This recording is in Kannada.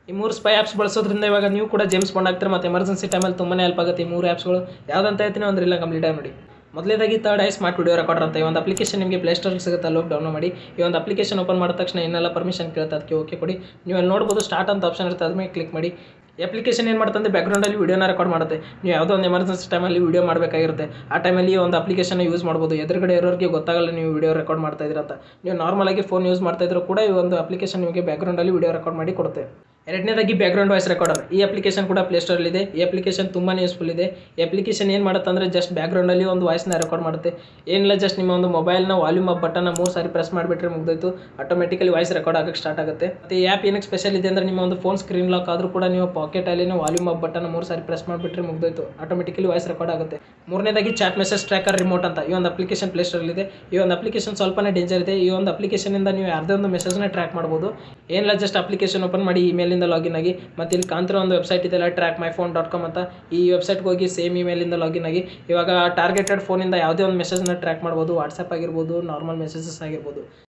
ಈ 3 ಸ್ಪೈ ಆ್ಯಪ್ಸ್ ಬಳಸೋದ್ರಿಂದ ಇವಾಗ ನೀವು ಕೂಡ ಜೇಮ್ಸ್ ಬಾಂಡ್ ಆಗ್ತೀರಾ ಮತ್ತು ಎಮರ್ಜೆನ್ಸಿ ಟೈಮಲ್ಲಿ ತುಂಬಾ ಹೆಲ್ಪ್ ಆಗುತ್ತೆ ಈ 3 ಆ್ಯಪ್ಸ್ಗಳು. ಯಾವುದಂತ ಹೇಳ್ತೀನಿ ಒಂದು ರೀಲ್ನ ಕಂಪ್ಲೀಟಾಗಿ ನೋಡಿ. ಮೊದಲೇದಾಗಿ third eye smart video recorder ಅಂತ ಈ ಒಂದು ಅಪ್ಲಿಕೇಶನ್ ನಿಮಗೆ ಪ್ಲೇಸ್ಟೋರಿಗೆ ಸಿಗುತ್ತೆ, ಅಲ್ಲಿ ಹೋಗಿ ಡೌನ್ಲೋಡ್ ಮಾಡಿ. ಈ ಒಂದು ಅಪ್ಲಿಕೇಶನ್ ಓಪನ್ ಮಾಡಿದ ತಕ್ಷಣ ಇನ್ನೆಲ್ಲ ಪರ್ಮಿಷನ್ ಕೇಳುತ್ತೆ, ಅದಕ್ಕೆ ಓಕೆ ಕೊಡಿ. ನೀವು ಅಲ್ಲಿ ನೋಡ್ಬೋದು ಸ್ಟಾರ್ಟ್ ಅಂತ ಆಪ್ಷನ್ ಇರುತ್ತೆ, ಅದ್ರ ಮೇಲೆ ಕ್ಲಿಕ್ ಮಾಡಿ. ಈ ಅಪ್ಲಿಕೇಶನ್ ಏನು ಮಾಡ್ತಂದ್ರೆ ಬ್ಯಾಕ್ಗ್ರೌಂಡಲ್ಲಿ ವೀಡಿಯೋನ ರೆಕಾರ್ಡ್ ಮಾಡುತ್ತೆ. ನೀವು ಯಾವುದೋ ಒಂದು ಎಮರ್ಜೆನ್ಸಿ ಟೈಮಲ್ಲಿ ವೀಡಿಯೋ ಮಾಡಬೇಕಾಗಿರುತ್ತೆ, ಆ ಟೈಮಲ್ಲಿ ಈ ಒಂದು ಅಪ್ಲಿಕೇಶನ್ ಯೂಸ್ ಮಾಡ್ಬೋದು. ಎದುರುಗಡೆ ಇರೋರಿಗೆ ಗೊತ್ತಾಗಲ್ಲ ನೀವು ವೀಡಿಯೋ ರೆಕಾರ್ಡ್ ಮಾಡ್ತಾ ಇದ್ದೀರಾ ಅಂತ. ನೀವು ನಾರ್ಮಲಾಗಿ ಫೋನ್ ಯೂಸ್ ಮಾಡ್ತಾ ಇದ್ರೂ ಕೂಡ ಈ ಒಂದು ಅಪ್ಲಿಕೇಶನ್ ನಿಮಗೆ ಬ್ಯಾಕ್ಗ್ರೌಂಡಲ್ಲಿ ವೀಡಿಯೋ ರೆಕಾರ್ಡ್ ಮಾಡಿ ಕೊಡುತ್ತೆ. ಎರಡನೇದಾಗಿ ಬ್ಯಾಕ್ಗ್ರೌಂಡ್ ವಾಯ್ಸ್ ರೆಕಾರ್ಡರ್. ಈ ಅಪ್ಲಿಕೇಶನ್ ಕೂಡ ಪ್ಲೇಸ್ಟೋರಲ್ಲಿದೆ. ಈ ಅಪ್ಲಿಕೇಶನ್ ತುಂಬಾ ಯೂಸ್ಫುಲ್ ಇದೆ. ಈ ಅಪ್ಲಿಕೇಶನ್ ಏನು ಮಾಡುತ್ತೆ ಅಂದರೆ ಜಸ್ಟ್ ಬ್ಯಾಕ್ಗ್ರೌಂಡಲ್ಲಿ ಒಂದು ವಾಯ್ಸ್ನ ರೆಕಾರ್ಡ್ ಮಾಡುತ್ತೆ. ಏನಿಲ್ಲ, ಜಸ್ಟ್ ನಿಮ್ಮ ಒಂದು ಮೊಬೈಲ್ನ ವಾಲ್ಯೂಮ್ ಅಪ್ ಬಟನ್ನ 3 ಸಾರಿ ಪ್ರೆಸ್ ಮಾಡಿಬಿಟ್ರೆ ಮುಗಿದೋಯ್ತು, ಆಟೋಮೆಟಿಕಲಿ ವಾಯ್ಸ್ ರೆಕಾರ್ಡ್ ಆಗಕ್ಕೆ ಸ್ಟಾರ್ಟ್ ಆಗುತ್ತೆ. ಮತ್ತು ಈ ಆ್ಯಪ್ ಏನಕ್ಕೆ ಸ್ಪೆಷಲ್ ಇದೆ ಅಂದರೆ ನಿಮ್ಮ ಒಂದು ಫೋನ್ ಸ್ಕ್ರೀನ್ ಲಾಕ್ ಆದರೂ ಕೂಡ ನೀವು ಪಾಕೆಟಲ್ಲಿ ವಾಲ್ಯೂಮ್ ಅಪ್ ಬಟನ್ನ 3 ಸಾರಿ ಪ್ರೆಸ್ ಮಾಡಿಬಿಟ್ರೆ ಮುಗಿದೋಯ್ತು, ಆಟೋಮೆಟಿಕಲಿ ವಾಯ್ಸ್ ರೆಕಾರ್ಡ್ ಆಗುತ್ತೆ. ಮೂರನೇದಾಗಿ ಚಾಟ್ ಮೆಸೇಜ್ ಟ್ರ್ಯಾಕರ್ ರಿಮೋಟ್ ಅಂತ ಈ ಒಂದು ಅಪ್ಲಿಕೇಶನ್ ಪ್ಲೇಸ್ಟೋರಲ್ಲಿದೆ. ಈ ಒಂದು ಅಪ್ಲಿಕೇಶನ್ ಸ್ವಲ್ಪನೇ ಡೇಂಜರ್ ಇದೆ. ಈ ಒಂದು ಅಪ್ಲಿಕೇಶನಿಂದ ನೀವು ಯಾವುದೇ ಒಂದು ಮೆಸೇಜ್ನ ಟ್ರ್ಯಾಕ್ ಮಾಡ್ಬೋದು. ಏನಿಲ್ಲ, ಜಸ್ಟ್ ಅಪ್ಲಿಕೇಶನ್ ಓಪನ್ ಮಾಡಿ ಇಮೇಲಿಂದ ಲಾಗಿನ್ ಆಗಿ, ಮತ್ತು ಇಲ್ಲಿ ಕಾಂತಿರೋ ಒಂದು ವೆಬ್ಸೈಟ್ ಇದೆಲ್ಲ trackmyphone.com ಅಂತ, ಈ ವೆಬ್ಸೈಟ್ಗೆ ಹೋಗಿ ಸೇಮ್ ಇಮೇಲಿಂದ ಲಾಗಿನ್ ಆಗಿ ಇವಾಗ ಟಾರ್ಗೆಟೆಡ್ ಫೋನಿಂದ ಯಾವುದೇ ಒಂದು ಮೆಸೇಜ್ನ ಟ್ರ್ಯಾಕ್ ಮಾಡ್ಬೋದು. ವಾಟ್ಸಪ್ ಆಗಿರ್ಬೋದು, ನಾರ್ಮಲ್ ಮೆಸೇಜಸ್ ಆಗಿರ್ಬೋದು.